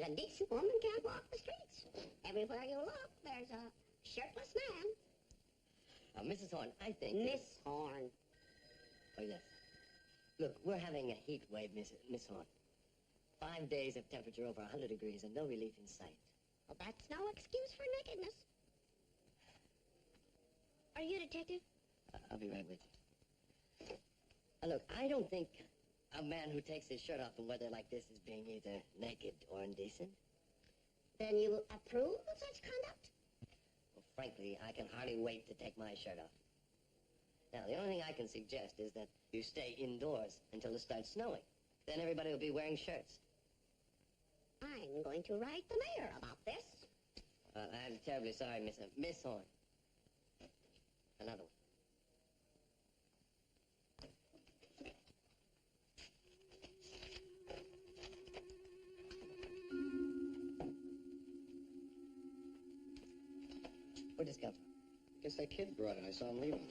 a decent woman can't walk the streets. Everywhere you look, there's a shirtless man. Mrs. Horn, I think... Miss Horn. Oh, yes. Look, we're having a heat wave, Miss Horn. 5 days of temperature over 100 degrees and no relief in sight. Well, that's no excuse for nakedness. Are you a detective? I'll be right with you. Look, I don't think a man who takes his shirt off in weather like this is being either naked or indecent. Then you approve of such conduct? Well, frankly, I can hardly wait to take my shirt off. Now, the only thing I can suggest is that you stay indoors until it starts snowing. Then everybody will be wearing shirts. I'm going to write the mayor about this. I'm terribly sorry, Miss Horn. Another one. Where'd this come from? Guess that kid brought it. I saw him leaving.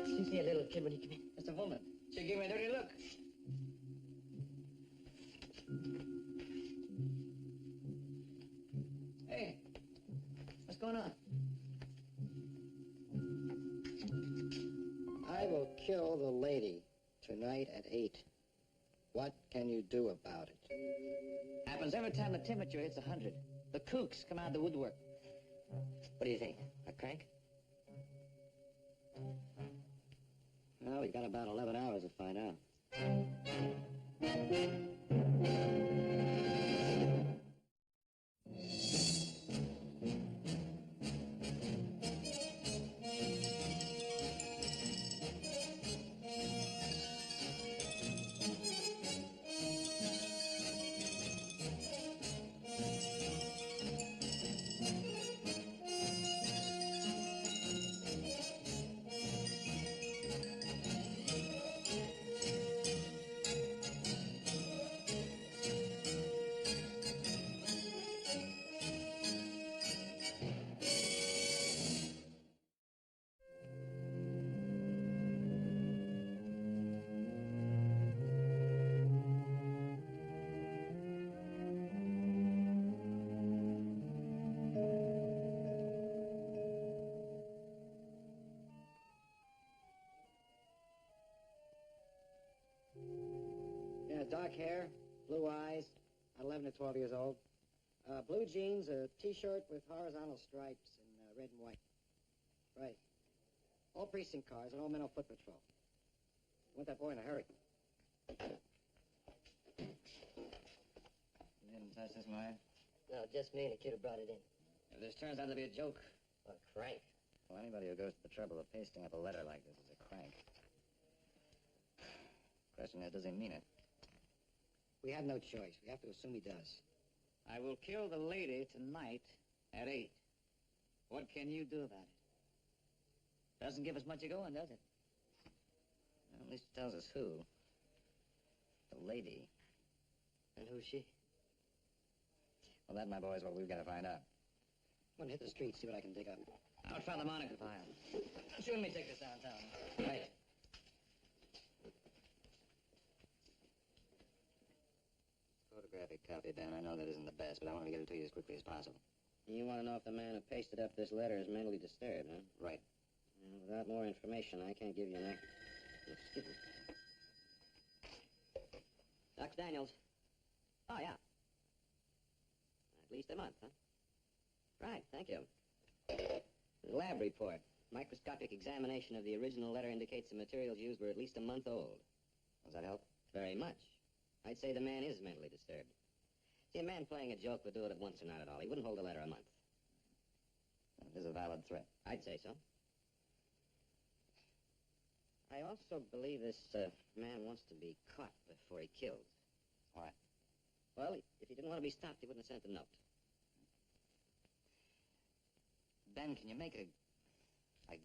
Did you see a little kid when he came in? That's a woman. She gave me a dirty look. Hey, what's going on? I will kill the lady tonight at 8. What can you do about it? Happens every time the temperature hits 100. The kooks come out of the woodwork. What do you think? A crank? Well, we got about 11 hours to find out. Dark hair, blue eyes, about 11 to 12 years old. Blue jeans, a T-shirt with horizontal stripes in red and white. Right. All precinct cars and all men on foot patrol. Want that boy in a hurry. You didn't touch this, Meyer? No, just me and the kid who brought it in. If this turns out to be a joke... A crank. Well, anybody who goes to the trouble of pasting up a letter like this is a crank. Question is, does he mean it? We have no choice. We have to assume he does. I will kill the lady tonight at 8. What can you do about it? Doesn't give us much of going, does it? Well, at least it tells us who. The lady. And who's she? Well, that, my boy, is what we've got to find out. I'm gonna hit the street, see what I can dig up. Out front of the Monica file. You and me take this downtown. Right. Photographic copy, Ben. I know that isn't the best, but I want to get it to you as quickly as possible. You want to know if the man who pasted up this letter is mentally disturbed, huh? Right. Well, without more information, I can't give you an Excuse me. Dr. Daniels. Oh, yeah. At least a month, huh? Right, thank you. Lab report. Microscopic examination of the original letter indicates the materials used were at least a month old. Does that help? Very much. I'd say the man is mentally disturbed. See, a man playing a joke would do it at once or not at all. He wouldn't hold a letter a month. It is a valid threat. I'd say so. I also believe this man wants to be caught before he kills. Why? Well, if he didn't want to be stopped, he wouldn't have sent the note. Ben, can you make a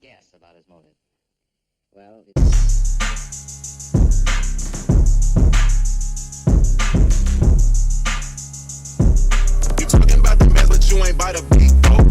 guess about his motive? Well, You talking about the mess, but you ain't by the beat, though.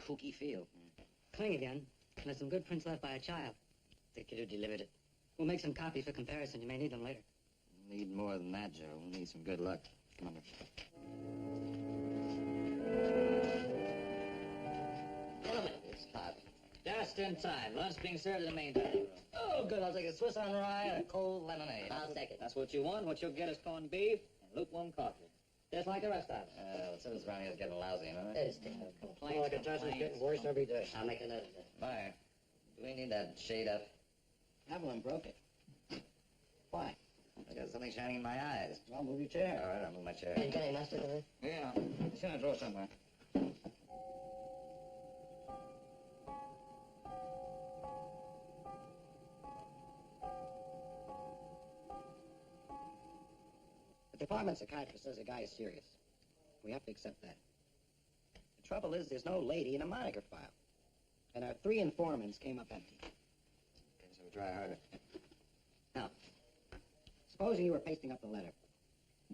kooky feel. Cling again. There's some good prints left by a child. The kid who delivered it. We'll make some copies for comparison. You may need them later. We'll need more than that, Joe. We'll need some good luck. Come on. Gentlemen, it's hot. Just in time. Lunch being served in the main dining room. Oh, good. I'll take a Swiss on rye and a cold lemonade. I'll take it. That's what you want. What you'll get is corned beef and lukewarm coffee. Just like the rest of us. The service around here is getting lousy, you know? It is. Complaints, Like it doesn't, it's getting worse every day. I'll make a note of that. Meyer, do we need that shade up? Evelyn broke it. Why? I got something shining in my eyes. Well, move your chair. All right, I'll move my chair. You got any mustard in it? Yeah. It's in a drawer somewhere. The department psychiatrist says the guy is serious. We have to accept that. The trouble is there's no lady in a moniker file. And our 3 informants came up empty. Okay, so we try harder. Now, supposing you were pasting up the letter.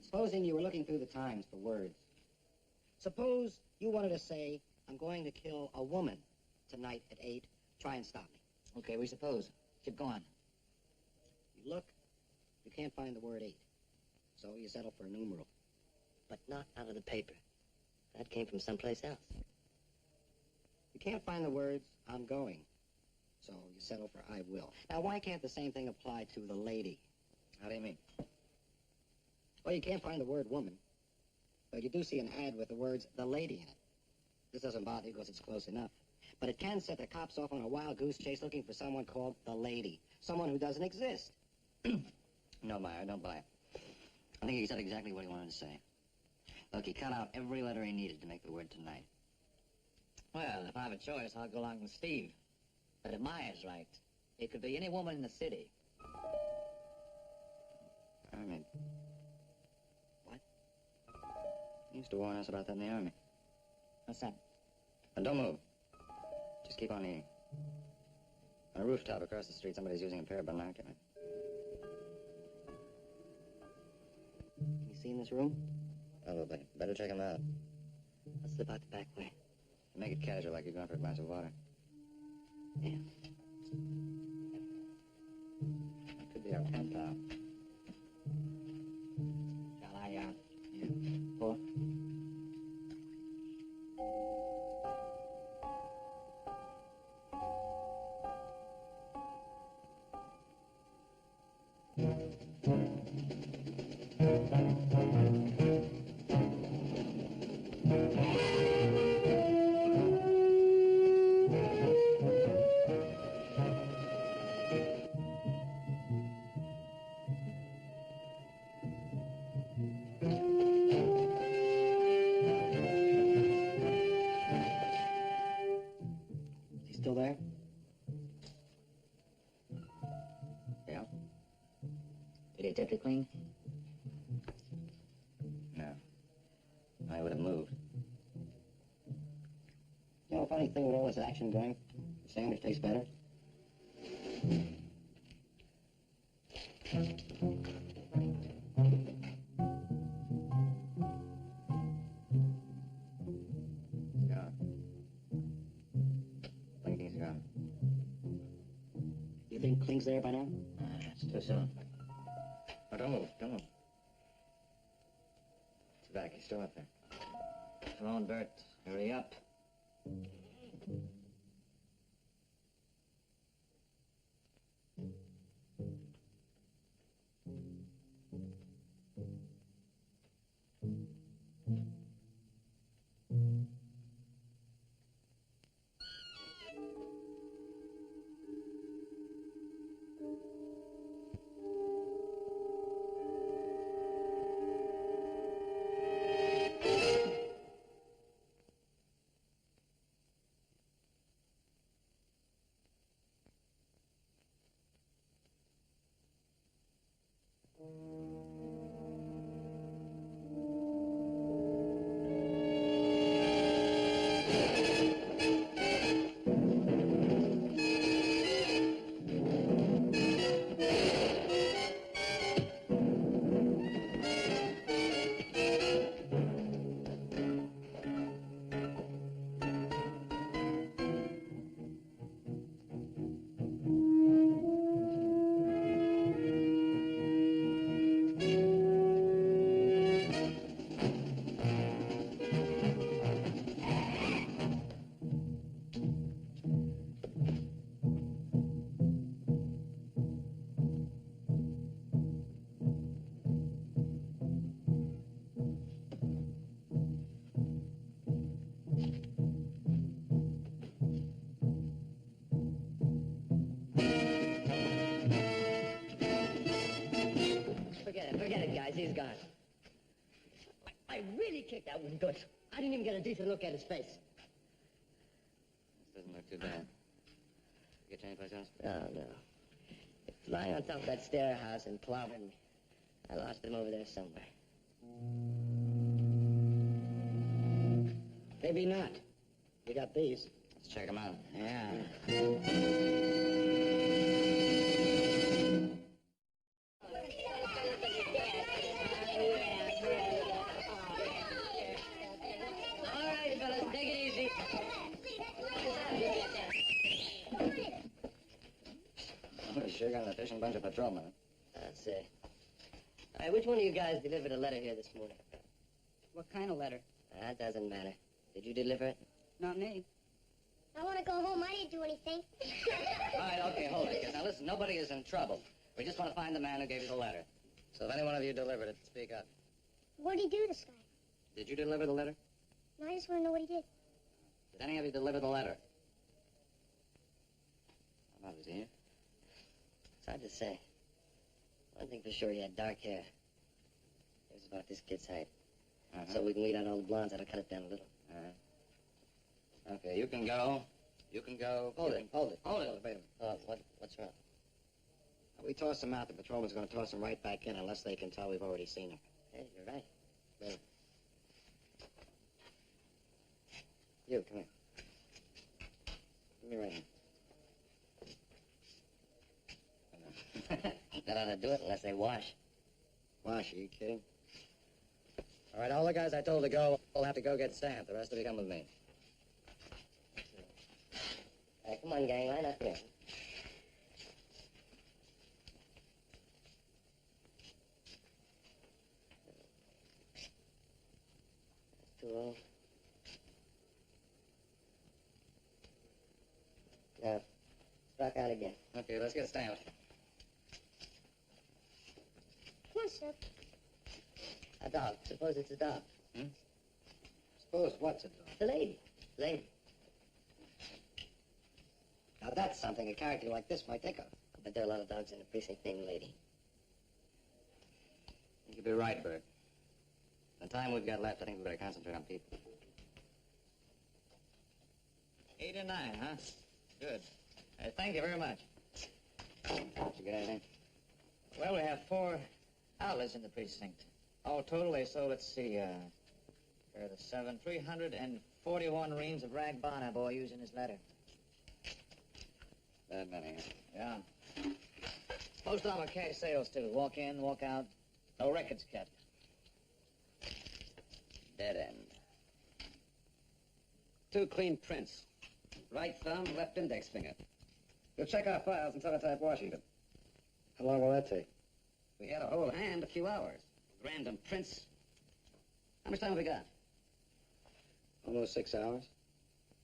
Supposing you were looking through the Times for words. Suppose you wanted to say, I'm going to kill a woman tonight at 8. Try and stop me. Okay, we suppose. Keep going. You look, you can't find the word 8. So you settle for a numeral. But not out of the paper. That came from someplace else. You can't find the words, I'm going. So you settle for I will. Now, why can't the same thing apply to the lady? How do you mean? Well, you can't find the word woman. But you do see an ad with the words the lady in it. This doesn't bother you because it's close enough. But it can set the cops off on a wild goose chase looking for someone called the lady. Someone who doesn't exist. No, Meyer, don't buy it. I think he said exactly what he wanted to say. Look, he cut out every letter he needed to make the word tonight. Well, if I have a choice, I'll go along with Steve. But if Maya's right, it could be any woman in the city. I mean, What? he used to warn us about that in the Army. What's that? And don't move. Just keep on eating. On a rooftop across the street, somebody's using a pair of binoculars. Can you see in this room? Probably. Better check him out. Let's slip out the back way. Make it casual, like you're going for a glass of water. Yeah. That could be our pen pal. Shall I, pour? Is he still there? Yeah? Did he tip you clean? No. I would have moved. You know, a funny thing with all this action going, the sandwich tastes better. It's gone. Blinking's gone. You think Kling's there by now? It's too soon. Oh, don't move. Don't move. It's back. He's still up there. Come on, Bert. Hurry up. think that was good. I didn't even get a decent look at his face. This doesn't look too bad. You get to anyplace else? Oh, no. It's lying on top of that stair house and clobbering me. I lost him over there somewhere. Maybe not. You got these. Let's check him out. Yeah. All right, fellas, take it easy. We sure got an efficient bunch of patrolmen. That's it. All right, which one of you guys delivered a letter here this morning? What kind of letter? That doesn't matter. Did you deliver it? Not me. I want to go home. I didn't do anything. All right, okay, hold it. Now, listen, nobody is in trouble. We just want to find the man who gave you the letter. So if any one of you delivered it, speak up. What did he do, this guy? Did you deliver the letter? No, I just want to know what he did. Did any of you deliver the letter? How about it, here? It's hard to say. One thing for sure, he had dark hair. It was about this kid's height. So we can weed out all the blondes. That'll cut it down a little. All right. Okay, you can go. You can go. Hold You it. can- Hold it. Wait a minute. Oh, what's wrong? We toss him out. The patrolman's going to toss him right back in unless they can tell we've already seen him. Hey, you're right. You, come here. Give me right hand. That ought to do it unless they wash. Wash, are you kidding? All right, all the guys I told to go will have to go get stamped. The rest of you come with me. All right, come on, gang. Line up here. That's 2-0. Now, rock out again. Okay, let's get stamped. Come on, Snoop. A dog. Suppose it's a dog. Suppose what's it, though? The lady. Lady. Now, that's something a character like this might think of. But there are a lot of dogs in the precinct named Lady. You could be right, Bert. The time we've got left, I think we better concentrate on people. 8 and 9, huh? Good. Thank you very much. Did you get anything? Well, we have 4 outlets in the precinct. All total, they sold, let's see, here are the 7, 341 reams of rag boy using his letter. That many, huh? Yeah. Most of them are cash sales, too. Walk in, walk out. No records kept. Dead end. 2 clean prints. Right thumb, left index finger. We'll check our files in Teletype Washington. How long will that take? We had a whole hand, a few hours. Random prints. How much time have we got? Almost 6 hours.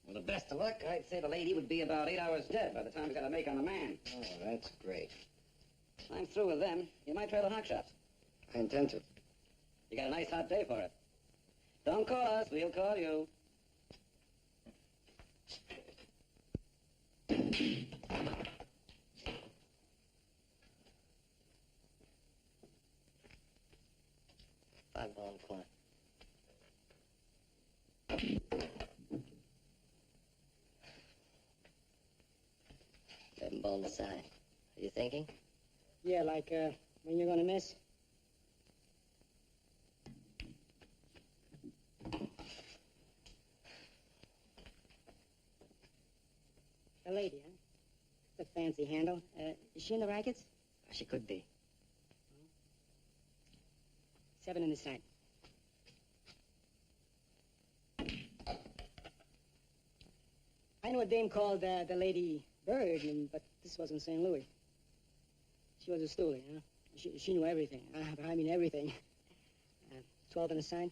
Well, the best of luck, I'd say the lady would be about 8 hours dead by the time we got a make on the man. Oh, that's great. I'm through with them. You might try the hock shops. I intend to. You got a nice hot day for it. Don't call us, we'll call you. $5 in the corner. $11 on the side. Are you thinking? Yeah, like, when you're going to miss? A lady, huh? It's a fancy handle. Is she in the rackets? She could be. 7 in the side. I know a dame called the Lady Bird, but this wasn't St. Louis. She was a stoolie, huh? She knew everything. I mean everything. 12 in the side.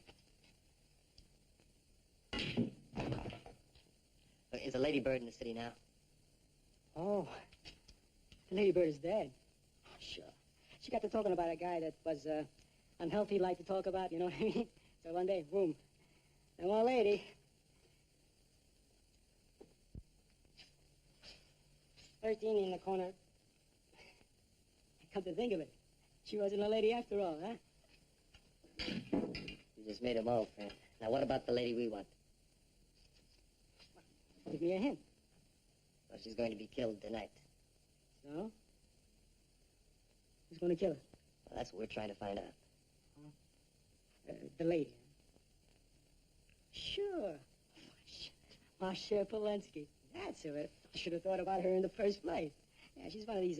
Is the Lady Bird in the city now? Oh, the Lady Bird is dead. Oh, sure. She got to talking about a guy that was unhealthy, like to talk about, you know what I mean? So one day, boom. And one lady. $13 in the corner. Come to think of it, she wasn't a lady after all, huh? You just made him old, friend. Now, what about the lady we want? Give me a hint. Well, she's going to be killed tonight. So? Who's going to kill her? Well, that's what we're trying to find out. The lady. Sure. Masha Polensky. That's who it. I should have thought about her in the first place. Yeah, she's one of these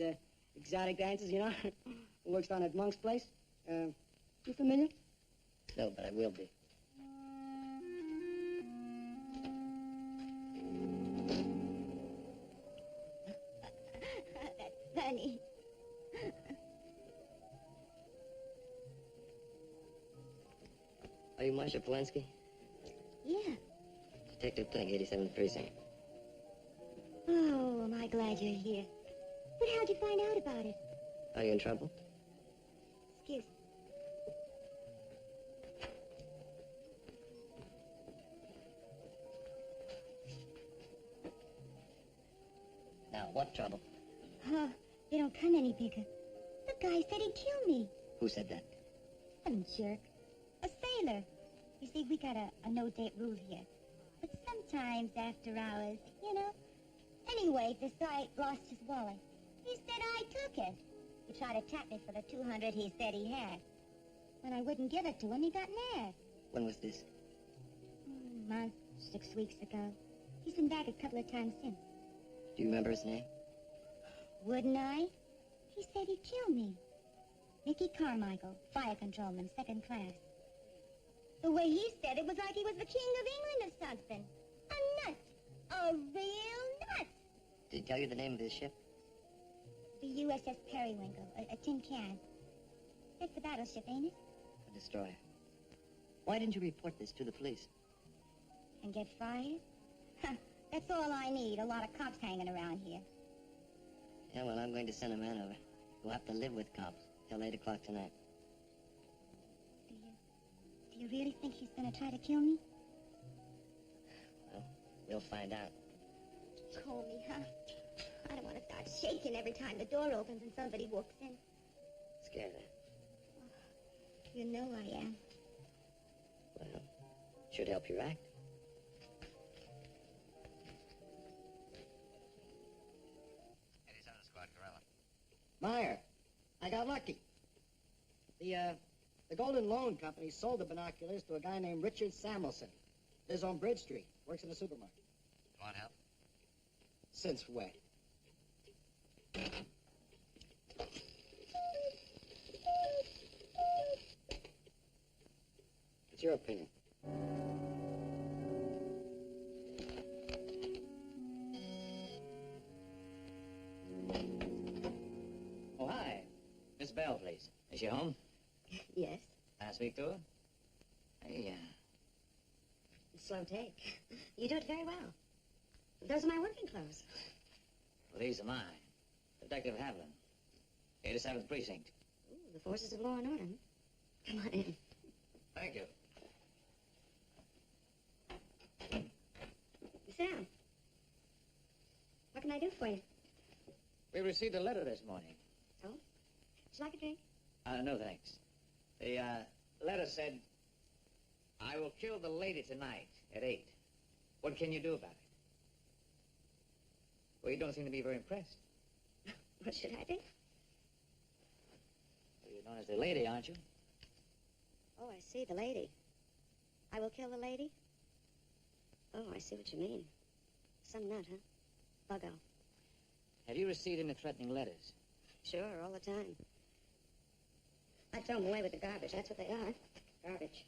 exotic dancers, you know, who works down at Monk's place. You familiar? No, but I will be. That's funny. Are you Marcia Polensky? Yeah. Detective Pink, 87th Precinct. Oh, am I glad you're here. But how'd you find out about it? Are you in trouble? Excuse me. Now, what trouble? They don't come any bigger. The guy said he'd kill me. Who said that? Some jerk. A sailor. You see, we got a no-date rule here. But sometimes after hours, you know. Anyway, this guy lost his wallet. He said I took it. He tried to tap me for the 200 he said he had. When I wouldn't give it to him, he got mad. When was this? A month, 6 weeks ago. He's been back a couple of times since. Do you remember his name? Wouldn't I? He said he'd kill me. Mickey Carmichael, fire controlman, second class. The way he said it was like he was the King of England or something. A nut. A real nut. Did he tell you the name of his ship? The USS Periwinkle, a tin can. That's the battleship, ain't it? A destroyer. Why didn't you report this to the police? And get fired? That's all I need, a lot of cops hanging around here. Yeah, well, I'm going to send a man over. You'll have to live with cops till 8 o'clock tonight. Do you really think he's gonna try to kill me? Well, we'll find out. Call me, huh? I don't want to start shaking every time the door opens and somebody walks in. Scared her? You know I am. Well, should help your act. Meyer, I got lucky. The Golden Loan Company sold the binoculars to a guy named Richard Samuelson. Lives on Bridge Street. Works in a supermarket. Want help? Since when? What's your opinion? Oh, hi. Miss Bell, please. Is she home? Yes. Can I speak to her? Hey, Slow take. You do it very well. Those are my working clothes. well, these are mine. Detective Havlin. 87th Precinct. Ooh, the forces of law and order. Come on in. Thank you. Sit down. What can I do for you? We received a letter this morning. So? Would you like a drink? No, thanks. The letter said, I will kill the lady tonight at 8. What can you do about it? Well, you don't seem to be very impressed. What should I do? Well, you're known as the lady, aren't you? Oh, I see, the lady. I will kill the lady? Oh, I see what you mean. Some nut, huh? Buggo. Have you received any threatening letters? Sure, all the time. I throw them away with the garbage. That's what they are. Garbage.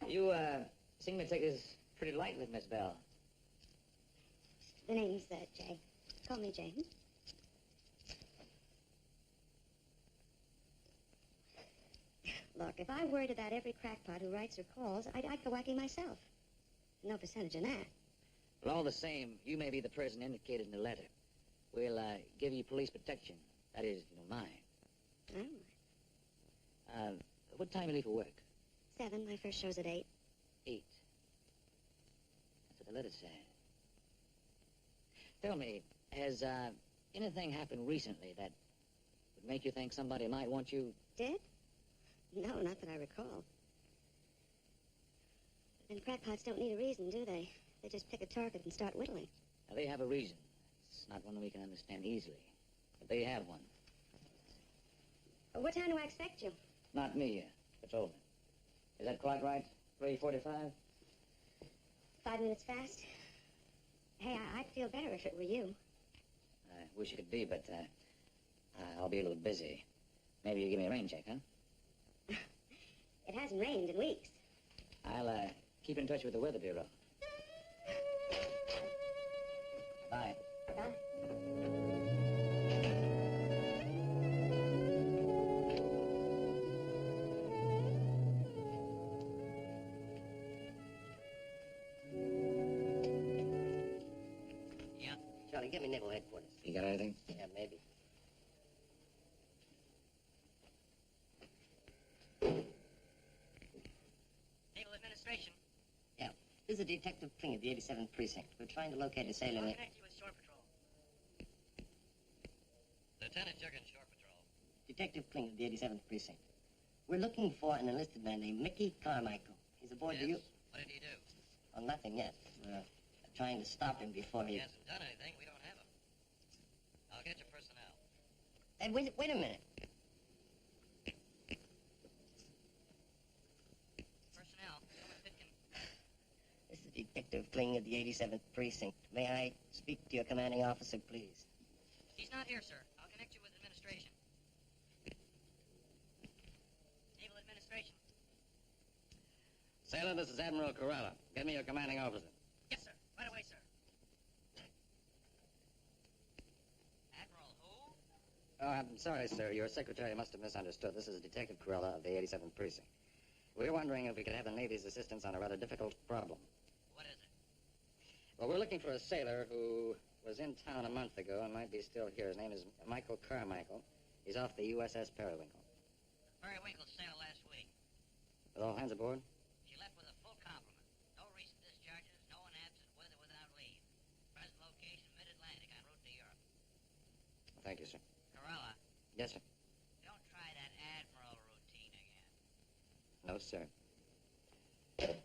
You, seem to take this pretty lightly, Miss Bell. The name's Jay. Call me Jay. Look, if I worried about every crackpot who writes or calls, I'd go whacking myself. No percentage in that. Well, all the same, you may be the person indicated in the letter. We'll, give you police protection. That is, if you don't mind. Oh, What time you leave for work? 7. My first show's at 8. 8. That's what the letter said. Tell me, has, anything happened recently that would make you think somebody might want you? Did? No, not that I recall. And crackpots don't need a reason, do they? They just pick a target and start whittling. Now, they have a reason. It's not one we can understand easily. But they have one. What time do I expect you? Not me, patrolman. Is that quite right? 3:45? 5 minutes fast? Hey, I'd feel better if it were you. I wish it could be, but I'll be a little busy. Maybe you give me a rain check, huh? It hasn't rained in weeks. I'll keep in touch with the Weather Bureau. Bye. Bye. Charlie, get me naval headquarters. You got anything? Yeah, maybe. Naval Administration. Yeah. This is Detective King of the 87th Precinct. We're trying to locate a sailor I'll named... connect you with Shore Patrol. Lieutenant Jurgen, Shore Patrol. Detective King of the 87th Precinct. We're looking for an enlisted man named Mickey Carmichael. He's aboard the U... What did he do? Well, nothing yet. We're trying to stop him before he... He hasn't done anything. We don't have him. I'll get your personnel. Hey, wait a minute. Personnel. Coming Pitkin. This is Detective Kling of the 87th Precinct. May I speak to your commanding officer, please? He's not here, sir. I'll connect you with administration. Naval Administration. Sailor, this is Admiral Corella. Get me your commanding officer. Yes, sir. Right away, sir. Admiral who? Oh, I'm sorry, sir. Your secretary must have misunderstood. This is Detective Corella of the 87th Precinct. We're wondering if we could have the Navy's assistance on a rather difficult problem. What is it? Well, we're looking for a sailor who was in town a month ago and might be still here. His name is Michael Carmichael. He's off the USS Periwinkle. Periwinkle sailed last week. With all hands aboard? She left with a full complement. No recent discharges, no one absent, weather without leave. Present location, mid-Atlantic, en route to Europe. Thank you, sir. Corella, Yes, sir. don't try that Admiral routine again. No, sir. Well,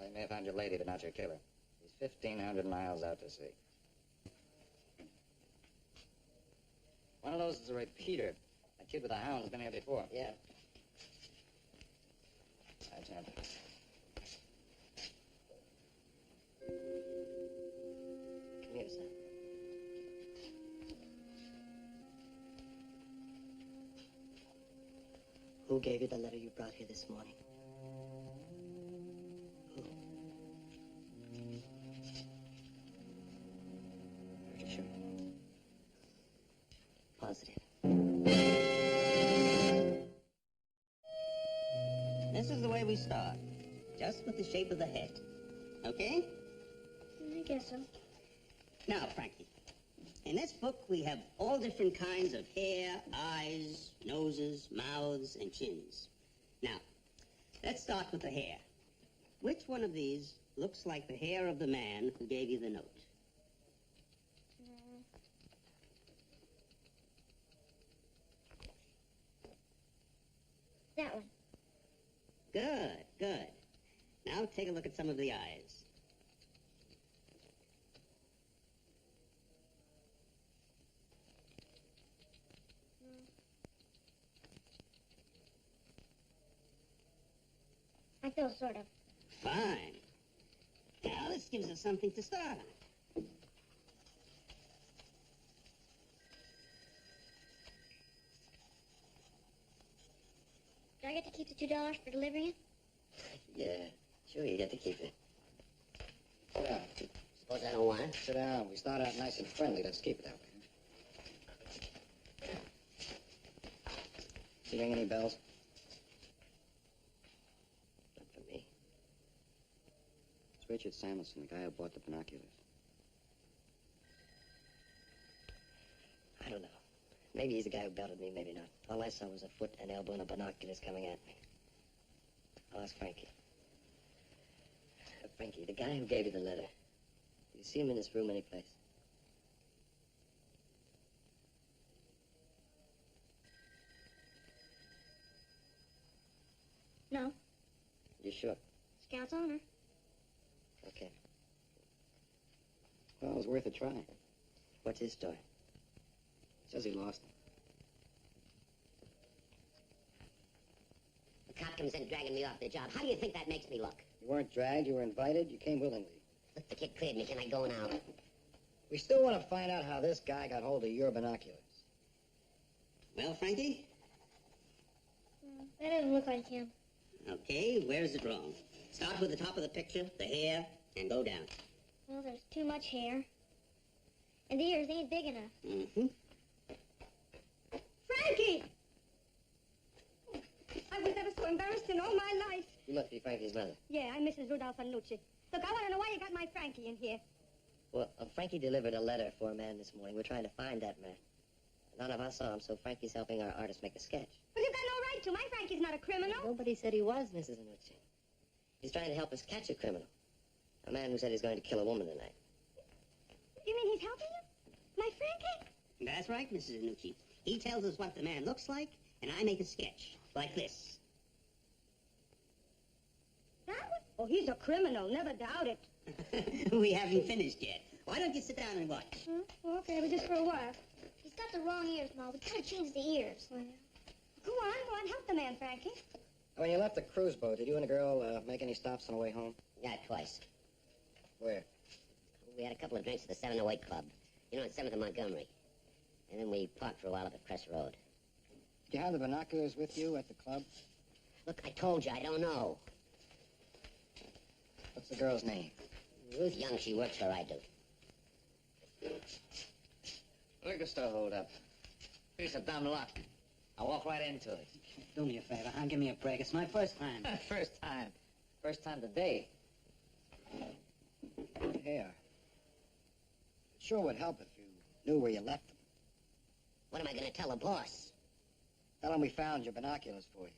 you may have found your lady, but not your killer. He's 1,500 miles out to sea. One of those is a repeater. That kid with the hound's been here before. Yeah. Hi, Jan. Come here, son. Who gave you the letter you brought here this morning? Who? Are you sure? Positive. This is the way we start. Just with the shape of the head. Okay? I guess so. Now, Frankie, in this book we have all different kinds of hair, eyes, noses, mouths, and chins. Now, let's start with the hair. Which one of these looks like the hair of the man who gave you the note? That one. Good, good. Now take a look at some of the eyes. I feel sort of. Fine. Now this gives us something to start on. Do I get to keep the $2 for delivering it? Yeah, sure, you get to keep it. Sit down. Suppose I don't want it? Sit down. We start out nice and friendly. Let's keep it that way. You ring any bells? Not for me. It's Richard Samuelson, the guy who bought the binoculars. I don't know. Maybe he's the guy who belted me, maybe not. All I saw was a foot, an elbow, and a binoculars coming at me. I'll ask Frankie. Frankie, the guy who gave you the letter. Do you see him in this room anyplace? Scout's honor. Okay. Well, it was worth a try. What's his story? Says he lost him. The cop comes in dragging me off the job. How do you think that makes me look? You weren't dragged, you were invited, you came willingly. Look, the kid cleared me. Can I go now? We still want to find out how this guy got hold of your binoculars. Well, Frankie? That doesn't look like him. Okay, where's it wrong? Start with the top of the picture, the hair, and go down. Well, there's too much hair. And the ears ain't big enough. Mm-hmm. Frankie! I was never so embarrassed in all my life. You must be Frankie's mother. Yeah, I'm Mrs. Rudolph Anucci. Look, I want to know why you got my Frankie in here. Well, Frankie delivered a letter for a man this morning. We're trying to find that man. None of us saw him, so Frankie's helping our artist make a sketch. Well, you've got no right to. My Frankie's not a criminal. Nobody said he was, Mrs. Anucci. He's trying to help us catch a criminal. A man who said he's going to kill a woman tonight. You mean he's helping you? My Frankie? That's right, Mrs. Anucci. He tells us what the man looks like, and I make a sketch, like this. That one? Oh, he's a criminal. Never doubt it. We haven't finished yet. Why don't you sit down and watch? Well, okay, but just for a while. He's got the wrong ears, Ma. We gotta change the ears. Well, go on, help the man, Frankie. When you left the cruise boat, did you and a girl make any stops on the way home? Yeah, twice. Where? We had a couple of drinks at the 708 Club. You know, at 7th and Montgomery. And then we parked for a while up at Crest Road. Did you have the binoculars with you at the club? Look, I told you, I don't know. What's the girl's name? Ruth Young, she works where I do. Liquor store hold up. Piece of dumb luck. I walk right into it. Do me a favor, huh? Give me a break. It's my first time. First time. First time today. Hair. It sure would help if you knew where you left them. What am I going to tell the boss? Tell him we found your binoculars for you.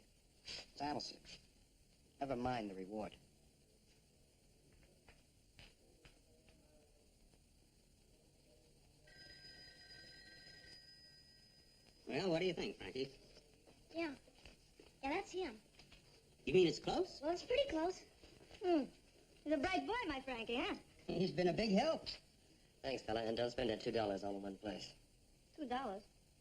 Saddlesick. Never mind the reward. Well, what do you think, Frankie? Yeah. Yeah, that's him. You mean it's close? Well, it's pretty close. He's a bright boy, my Frankie, huh? He's been a big help. Thanks, fella, and don't spend that $2 all in one place. $2?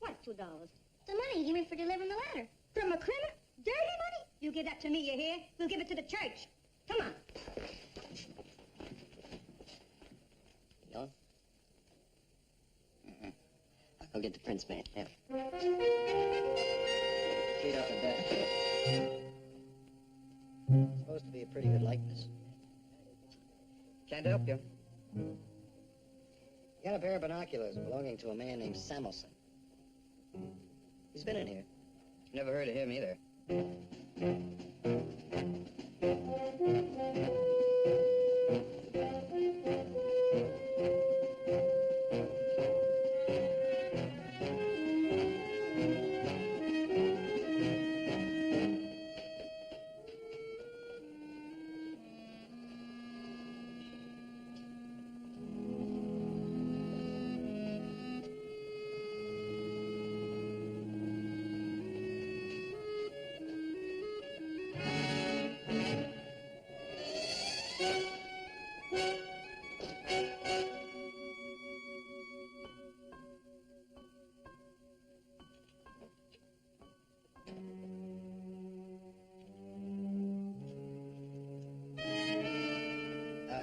What $2? The money he given for delivering the ladder. From a criminal? Dirty money? You give that to me, you hear? We'll give it to the church. Come on. You going? I'll go get the prints made. Yeah. Feet up and back. Supposed to be a pretty good likeness. Can't help you. You got a pair of binoculars belonging to a man named Samuelson. He's been in here. Never heard of him either.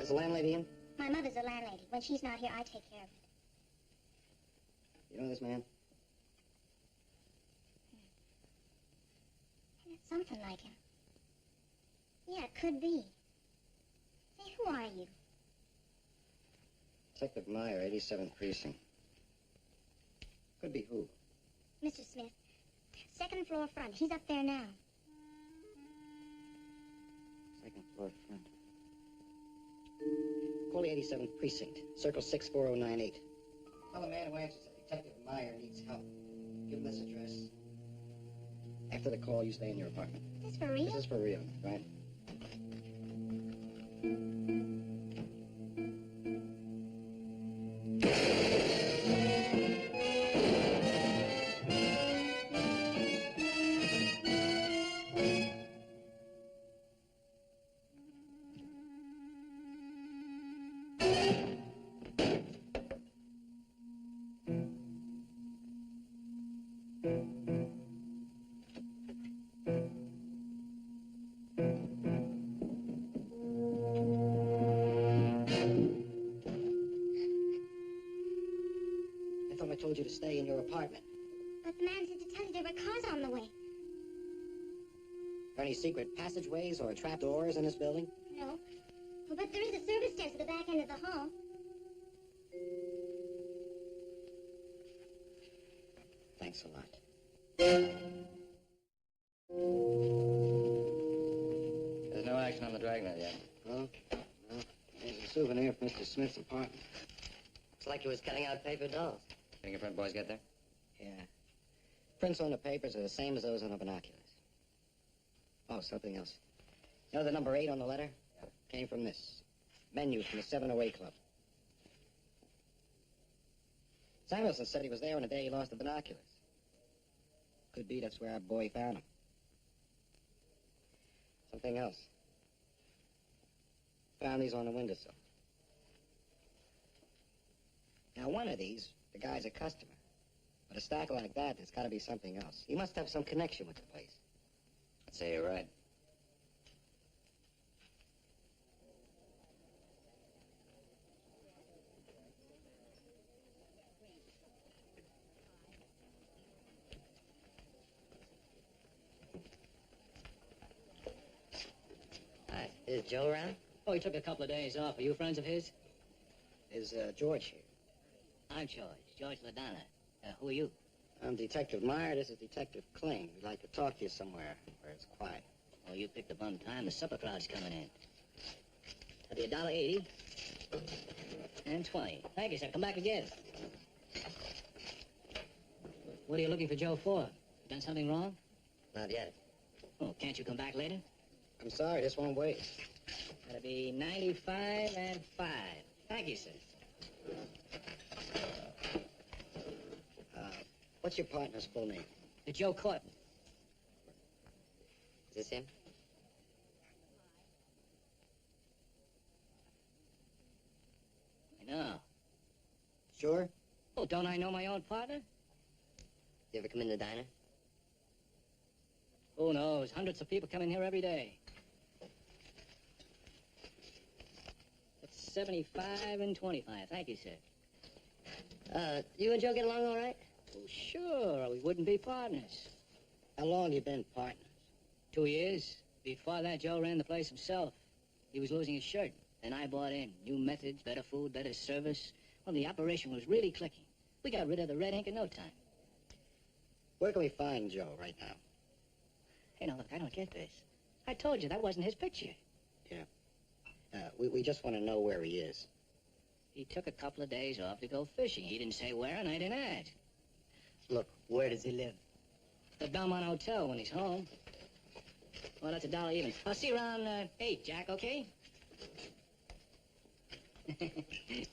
Is the landlady in? My mother's a landlady. When she's not here, I take care of it. You know this man? It's something like him. Yeah, it could be. Hey, who are you? Detective Meyer, 87th Precinct. Could be who? Mr. Smith. Second floor front. He's up there now. Second floor front. Call the 87th Precinct. Circle 64098. Tell the man who answers that Detective Meyer needs help. Give him this address. After the call, you stay in your apartment. Is this for real? This is for real, right? told you to stay in your apartment. But the man said to tell you there were cars on the way. Are there any secret passageways or trap doors in this building? No. Oh, but there is a service desk at the back end of the hall. Thanks a lot. There's no action on the Dragnet yet. Oh? No. There's a souvenir from Mr. Smith's apartment. Looks like he was cutting out paper dolls. Fingerprint boys get there? Yeah. Prints on the papers are the same as those on the binoculars. Oh, something else. You know the number 8 on the letter? Yeah. Came from this. Menu from the 708 Club. Samuelson said he was there on the day he lost the binoculars. Could be that's where our boy found them. Something else. Found these on the windowsill. Now, one of these, the guy's a customer. But a stack like that, there's got to be something else. He must have some connection with the place. I'd say you're right. Hi, is Joe around? Oh, he took a couple of days off. Are you friends of his? Is George here? I'm George. George LaDonna. Who are you? I'm Detective Meyer. This is Detective Kling. We'd like to talk to you somewhere where it's quiet. Oh, you picked a bum time. The supper crowd's coming in. That'll be $1.80 and 20. Thank you, sir. Come back again. What are you looking for Joe for? Done something wrong? Not yet. Oh, can't you come back later? I'm sorry, this won't wait. That'll be 95 and 5. Thank you, sir. What's your partner's full name? Joe Corton. Is this him? I know. Sure? Oh, don't I know my own partner? You ever come in the diner? Who knows? Hundreds of people come in here every day. That's 75 and 25. Thank you, sir. You and Joe get along all right? Oh, sure, or we wouldn't be partners. How long you been partners? 2 years. Before that, Joe ran the place himself. He was losing his shirt, and I bought in. New methods, better food, better service. Well, the operation was really clicking. We got rid of the red ink in no time. Where can we find Joe right now? Hey, now, look, I don't get this. I told you that wasn't his picture. Yeah. We just want to know where he is. He took a couple of days off to go fishing. He didn't say where, and I didn't ask. Look, where does he live? The Belmont Hotel when he's home. Well, that's $1 even. I'll see you around 8, Jack, okay?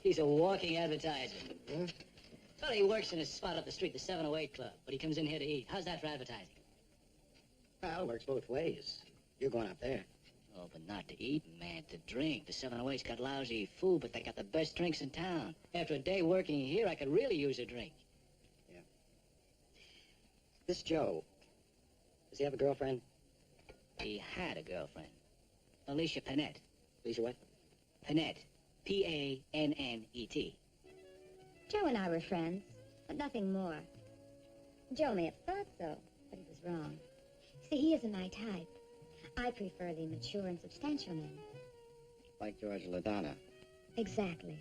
He's a walking advertiser. Hmm? Well, he works in a spot up the street, the 708 Club, but he comes in here to eat. How's that for advertising? Well, it works both ways. You're going up there. Oh, but not to eat, man, to drink. The 708's got lousy food, but they got the best drinks in town. After a day working here, I could really use a drink. Yeah. This Joe, does he have a girlfriend? He had a girlfriend. Alicia Panett. Alicia what? Panett. P-A-N-N-E-T. Joe and I were friends, but nothing more. Joe may have thought so, but he was wrong. See, he isn't my type. I prefer the mature and substantial men. Like George LaDonna. Exactly.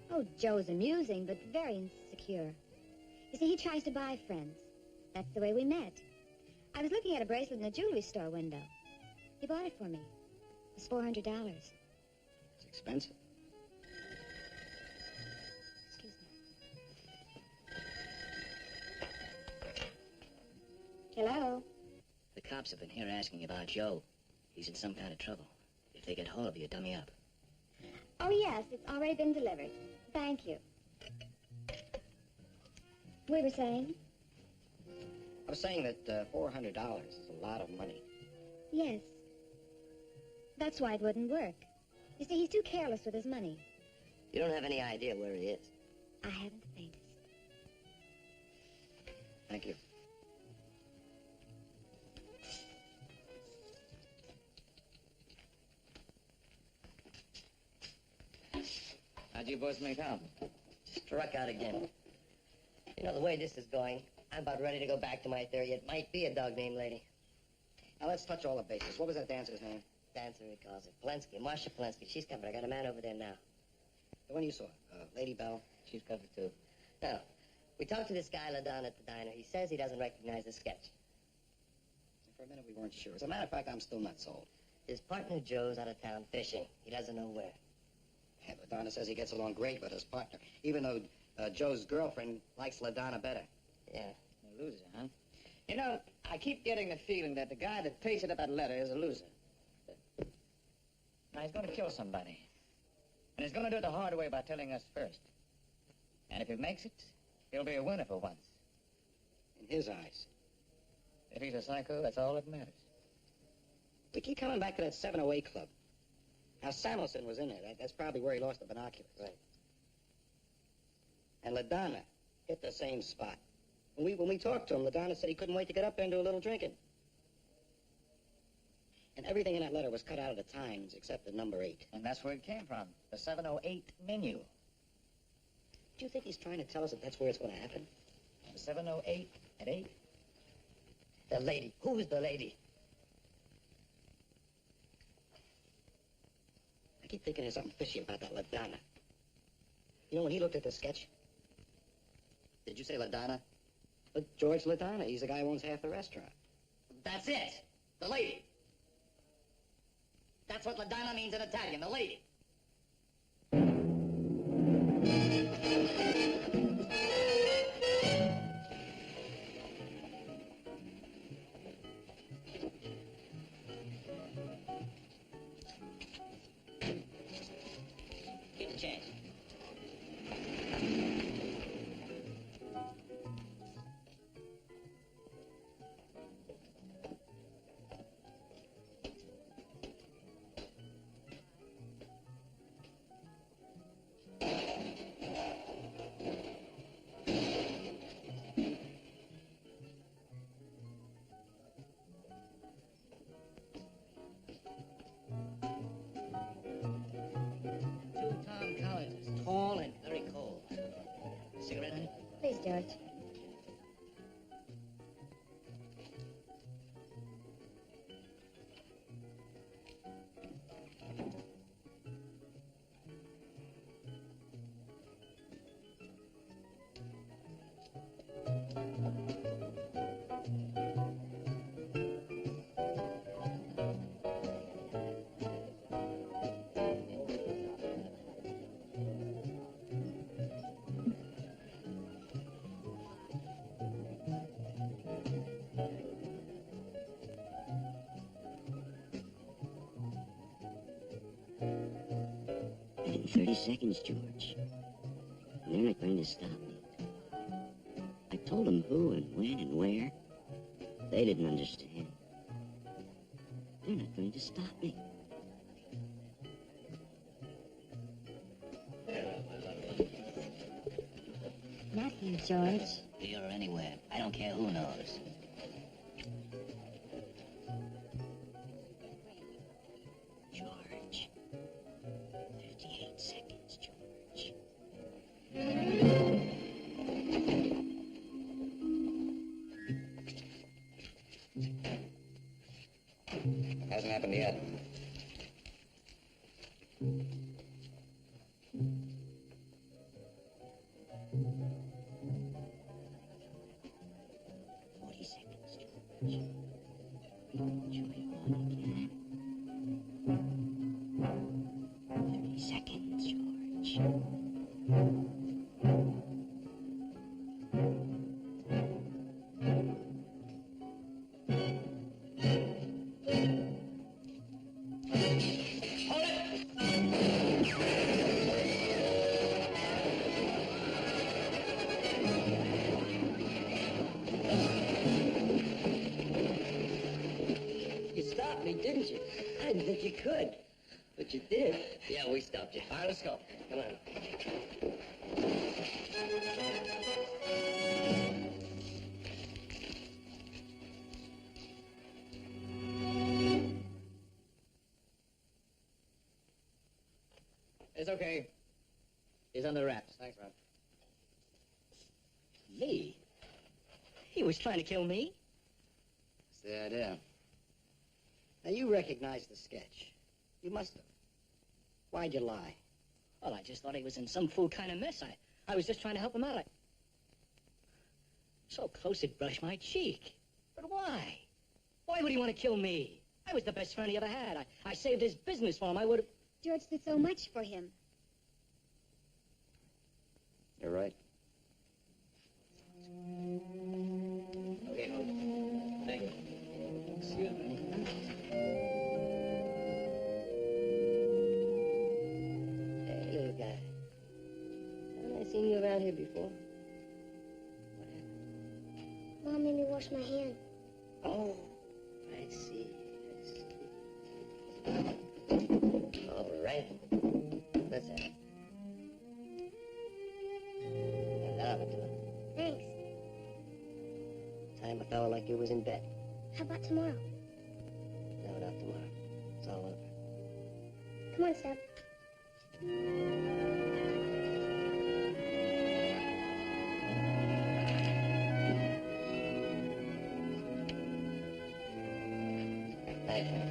Oh, Joe's amusing, but very insecure. You see, he tries to buy friends. That's the way we met. I was looking at a bracelet in a jewelry store window. He bought it for me. It was $400. It's expensive. Excuse me. Hello? The cops have been here asking about Joe. He's in some kind of trouble. If they get hold of you, dummy up. Oh, yes, it's already been delivered. Thank you. We were saying? I was saying that $400 is a lot of money. Yes. That's why it wouldn't work. You see, he's too careless with his money. You don't have any idea where he is. I haven't the faintest. Thank you. How'd you boys make out? Struck out again. You You know, the way this is going, I'm about ready to go back to my theory. It might be a dog named Lady. Now, let's touch all the bases. What was that dancer's name? Dancer, he calls her. Polensky, Marsha Polensky. She's covered. I got a man over there now. The one you saw. Lady Bell. She's covered, too. Now, we talked to this guy, LaDonna, at the diner. He says he doesn't recognize the sketch. For a minute, we weren't sure. As a matter of fact, I'm still not sold. His partner, Joe's out of town fishing. He doesn't know where. And LaDonna says he gets along great with his partner, even though Joe's girlfriend likes LaDonna better. Yeah. A loser, huh? You know, I keep getting the feeling that the guy that pasted up that letter is a loser. Now, he's going to kill somebody. And he's going to do it the hard way by telling us first. And if he makes it, he'll be a winner for once. In his eyes. If he's a psycho, that's all that matters. We keep coming back to that 708 club. Now, Samuelson was in it. That's probably where he lost the binoculars. Right. And LaDonna hit the same spot. When we talked to him, LaDonna said he couldn't wait to get up there and do a little drinking. And everything in that letter was cut out of the Times except the number 8. And that's where it came from, the 708 menu. Do you think he's trying to tell us that that's where it's going to happen? The 708 at 8? The lady. Who's the lady? I keep thinking there's something fishy about that LaDonna. You know, when he looked at the sketch... Did you say LaDonna? But George LaDonna, he's the guy who owns half the restaurant. That's it. The lady. That's what LaDonna means in Italian, the lady. Keep the change. Please, George. In 30 seconds, George. And they're not going to stop me. I told them who and when and where. They didn't understand. They're not going to stop me. Not you, George. Here or anywhere. I don't care who knows. George. 58 seconds, George. Hasn't happened yet. Didn't you? I didn't think you could. But you did. Yeah, we stopped you. All right, let's go. Come on. It's okay. He's under wraps. Thanks, Ron. Me? He was trying to kill me? That's the idea. Now, you recognize the sketch. You must have. Why'd you lie? Well, I just thought he was in some fool kind of mess. I was just trying to help him out. So close it brushed my cheek. But why? Why would he want to kill me? I was the best friend he ever had. I saved his business for him. I would have... George did so much for him. You're right. Okay, hold. Thank you. Excuse me. Hey, little guy. Haven't I seen you around here before? Mom made me wash my hands. Oh, I see. All right. Let's have it. And now to it. Thanks. Time a fellow like you was in bed. How about tomorrow? No, not tomorrow. It's all over. Come on, Seb. Thank you.